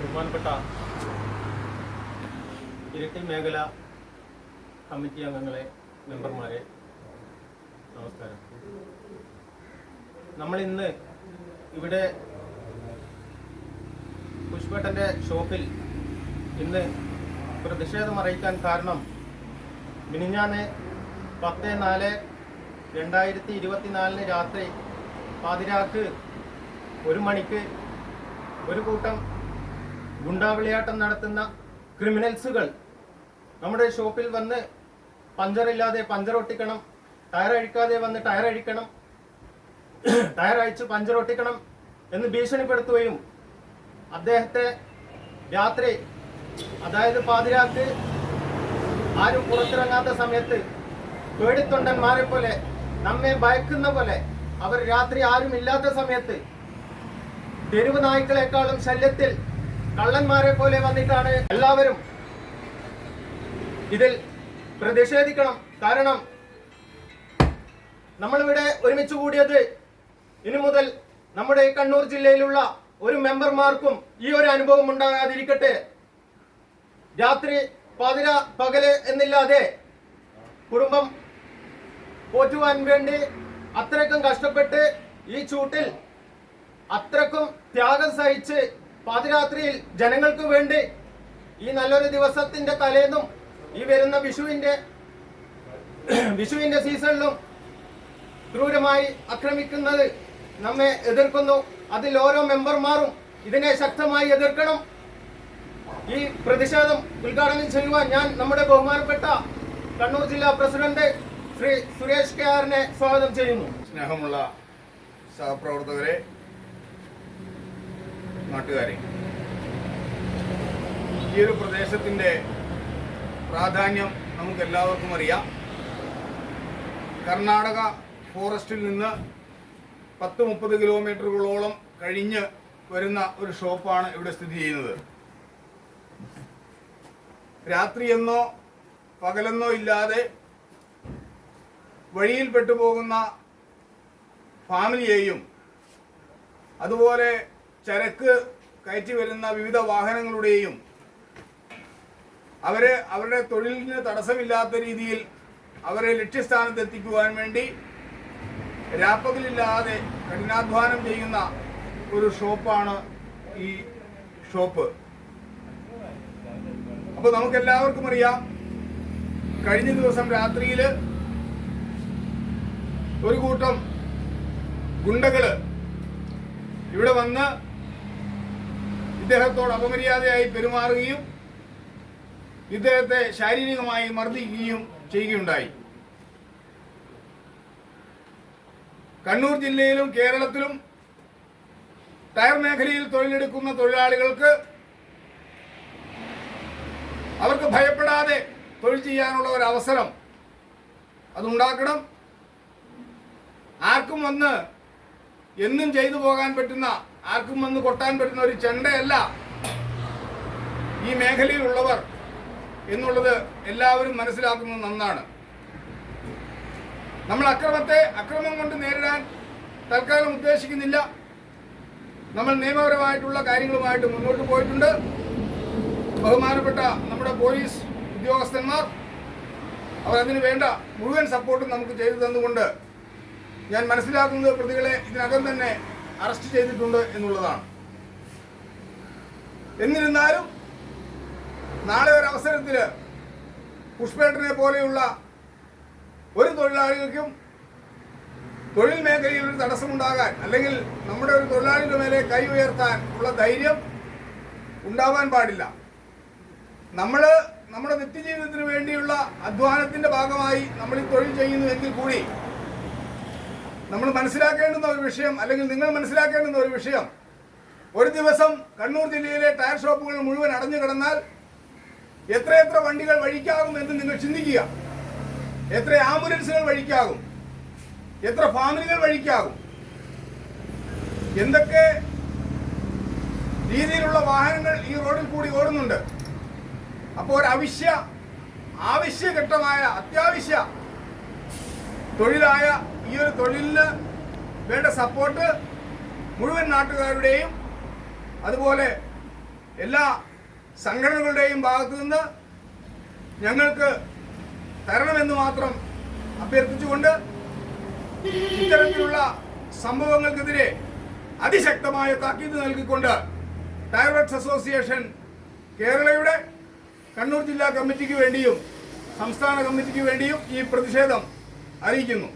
ബഹുമാനപ്പെട്ട ഇരിട്ടി മേഖല കമ്മിറ്റി അംഗങ്ങളെ, മെമ്പർമാരെ, നമസ്കാരം. നമ്മളിന്ന് ഇവിടെ പുഷ്പേട്ടൻ്റെ ഷോപ്പിൽ ഇന്ന് പ്രതിഷേധം അറിയിക്കാൻ കാരണം, മിനിഞ്ഞാന്ന് 10/4/2024 രാത്രി പാതിരാക്ക് 1 മണിക്ക് ഒരു കൂട്ടം ഗുണ്ടാവിളിയാട്ടം നടത്തുന്ന ക്രിമിനൽസുകൾ നമ്മുടെ ഷോപ്പിൽ വന്ന് പഞ്ചറില്ലാതെ പഞ്ചർ ഒട്ടിക്കണം, ടയർ അഴിക്കാതെ വന്ന് ടയർ അഴിക്കണം, ടയർ അഴിച്ച് പഞ്ചർ ഒട്ടിക്കണം എന്ന് ഭീഷണിപ്പെടുത്തുകയും അദ്ദേഹത്തെ രാത്രി, അതായത് പാതിരാക്ക് ആരും പുറത്തിറങ്ങാത്ത സമയത്ത് പേടിത്തൊണ്ടന്മാരെ പോലെ, നമ്മെ ഭയക്കുന്ന പോലെ, അവർ രാത്രി ആരും ഇല്ലാത്ത സമയത്ത് തെരുവ് നായ്ക്കളെക്കാളും ശല്യത്തിൽ കള്ളന്മാരെ പോലെ വന്നിട്ടാണ് എല്ലാവരും ഇതിൽ പ്രതിഷേധിക്കണം. കാരണം നമ്മളിവിടെ ഒരുമിച്ച് കൂടിയത് ഇനി മുതൽ നമ്മുടെ കണ്ണൂർ ജില്ലയിലുള്ള ഒരു മെമ്പർമാർക്കും ഈ ഒരു അനുഭവം ഉണ്ടാകാതിരിക്കട്ടെ. രാത്രി പാതിര പകല് എന്നില്ലാതെ കുടുംബം പോറ്റുവാൻ വേണ്ടി അത്രയ്ക്കും കഷ്ടപ്പെട്ട് ഈ ചൂട്ടിൽ അത്രക്കും ത്യാഗം സഹിച്ച് പാതിരാത്രിയിൽ ജനങ്ങൾക്ക് വേണ്ടി ഈ നല്ലൊരു ദിവസത്തിന്റെ തലേന്നും ഈ വരുന്ന വിഷുവിന്റെ സീസണിലും ക്രൂരമായി ആക്രമിക്കുന്നത് നമ്മെ എതിർക്കുന്നു. അതിൽ ഓരോ മെമ്പർമാരും ഇതിനെ ശക്തമായി എതിർക്കണം. ഈ പ്രതിഷേധം ഉദ്ഘാടനം ചെയ്യുവാൻ ഞാൻ നമ്മുടെ ബഹുമാനപ്പെട്ട കണ്ണൂർ ജില്ലാ പ്രസിഡന്റ് ശ്രീ സുരേഷ് കെആറിനെ സ്വാഗതം ചെയ്യുന്നു. സ്നേഹമുള്ള സഹപ്രവർത്തകരെ, നാട്ടുകാരെ, ഈ ഒരു പ്രദേശത്തിൻ്റെ പ്രാധാന്യം നമുക്ക് എല്ലാവർക്കും അറിയാം. കർണാടക ഫോറസ്റ്റിൽ നിന്ന് 10-30 കിലോമീറ്ററുകളോളം കഴിഞ്ഞ് വരുന്ന ഒരു ഷോപ്പാണ് ഇവിടെ സ്ഥിതി ചെയ്യുന്നത്. രാത്രിയെന്നോ പകലെന്നോ ഇല്ലാതെ വഴിയിൽ പെട്ടുപോകുന്ന ഫാമിലിയെയും അതുപോലെ ചരക്ക് കയറ്റി വരുന്ന വിവിധ വാഹനങ്ങളുടെയും അവരുടെ തൊഴിലിന് തടസ്സമില്ലാത്ത രീതിയിൽ അവരെ ലക്ഷ്യസ്ഥാനത്ത് എത്തിക്കുവാൻ വേണ്ടി രാപ്പകലില്ലാതെ കഠിനാധ്വാനം ചെയ്യുന്ന ഒരു ഷോപ്പാണ് ഈ ഷോപ്പ്. അപ്പോൾ നമുക്കെല്ലാവർക്കും അറിയാം, കഴിഞ്ഞ ദിവസം രാത്രിയിൽ ഒരു കൂട്ടം ഗുണ്ടകള് ഇവിടെ വന്ന് ഇദ്ദേഹത്തോട് അപമര്യാദയായി പെരുമാറുകയും ഇദ്ദേഹത്തെ ശാരീരികമായി മർദ്ദിക്കുകയും ചെയ്യുകയുണ്ടായി. കണ്ണൂർ ജില്ലയിലും കേരളത്തിലും ടയർ മേഖലയിൽ തൊഴിലെടുക്കുന്ന തൊഴിലാളികൾക്ക് അവർക്ക് ഭയപ്പെടാതെ തൊഴിൽ ചെയ്യാനുള്ള ഒരു അവസരം അതുണ്ടാക്കണം. ആർക്കും വന്ന് എന്നും ചെയ്തു പോകാൻ പറ്റുന്ന, ആർക്കും വന്ന് കൊട്ടാൻ പറ്റുന്ന ഒരു ചെണ്ടയല്ല ഈ മേഖലയിലുള്ളവർ എന്നുള്ളത് എല്ലാവരും മനസ്സിലാക്കുന്നത് നന്നാണ്. നമ്മൾ അക്രമം കൊണ്ട് നേരിടാൻ തൽക്കാലം ഉദ്ദേശിക്കുന്നില്ല. നമ്മൾ നിയമപരമായിട്ടുള്ള കാര്യങ്ങളുമായിട്ട് മുന്നോട്ട് പോയിട്ടുണ്ട്. ബഹുമാനപ്പെട്ട നമ്മുടെ പോലീസ് ഉദ്യോഗസ്ഥന്മാർ അവരതിന് വേണ്ട മുഴുവൻ സപ്പോർട്ടും നമുക്ക് ചെയ്തു തന്നുകൊണ്ട് ഞാൻ മനസ്സിലാക്കുന്നത് പ്രതികളെ ഇതിനകം തന്നെ അറസ്റ്റ് ചെയ്തിട്ടുണ്ട് എന്നുള്ളതാണ്. എന്നിരുന്നാലും നാളെ ഒരു അവസരത്തിൽ പുഷ്പേട്ടനെ പോലെയുള്ള ഒരു തൊഴിലാളികൾക്കും തൊഴിൽ മേഖലയിൽ ഒരു തടസ്സമുണ്ടാകാൻ, അല്ലെങ്കിൽ നമ്മുടെ ഒരു തൊഴിലാളിയുടെ മേലെ കൈ ഉയർത്താൻ ഉള്ള ധൈര്യം ഉണ്ടാവാൻ പാടില്ല. നമ്മുടെ നിത്യജീവിതത്തിന് വേണ്ടിയുള്ള അധ്വാനത്തിന്റെ ഭാഗമായി നമ്മൾ ഈ തൊഴിൽ ചെയ്യുന്നുവെങ്കിൽ കൂടി നമ്മൾ മനസ്സിലാക്കേണ്ടുന്ന ഒരു വിഷയം, അല്ലെങ്കിൽ നിങ്ങൾ മനസ്സിലാക്കേണ്ടുന്ന ഒരു വിഷയം, ഒരു ദിവസം കണ്ണൂർ ജില്ലയിലെ ടയർ ഷോപ്പുകൾ മുഴുവൻ അടഞ്ഞു കിടന്നാൽ എത്രയെത്ര വണ്ടികൾ വഴിക്കാകും എന്ന് നിങ്ങൾ ചിന്തിക്കുക. എത്ര ആംബുലൻസുകൾ വഴിക്കാകും, എത്ര ഫാമിലികൾ വഴിക്കാകും, എന്തൊക്കെ രീതിയിലുള്ള വാഹനങ്ങൾ ഈ റോഡിൽ കൂടി ഓടുന്നുണ്ട്. അപ്പോൾ ഒരു ആവശ്യഘട്ടമായ അത്യാവശ്യ തൊഴിലായ ഈ ഒരു തൊഴിലിന് വേണ്ട സപ്പോർട്ട് മുഴുവൻ നാട്ടുകാരുടെയും അതുപോലെ എല്ലാ സംഘടനകളുടെയും ഭാഗത്തു നിന്ന് ഞങ്ങൾക്ക് തരണമെന്ന് മാത്രം അഭ്യർത്ഥിച്ചുകൊണ്ട് ഇത്തരത്തിലുള്ള സംഭവങ്ങൾക്കെതിരെ അതിശക്തമായ താക്കീത് നൽകിക്കൊണ്ട് ടയർ വർക്ക്സ് അസോസിയേഷൻ കേരളയുടെ കണ്ണൂർ ജില്ലാ കമ്മിറ്റിക്ക് വേണ്ടിയും സംസ്ഥാന കമ്മിറ്റിക്ക് വേണ്ടിയും ഈ പ്രതിഷേധം അറിയിക്കുന്നു.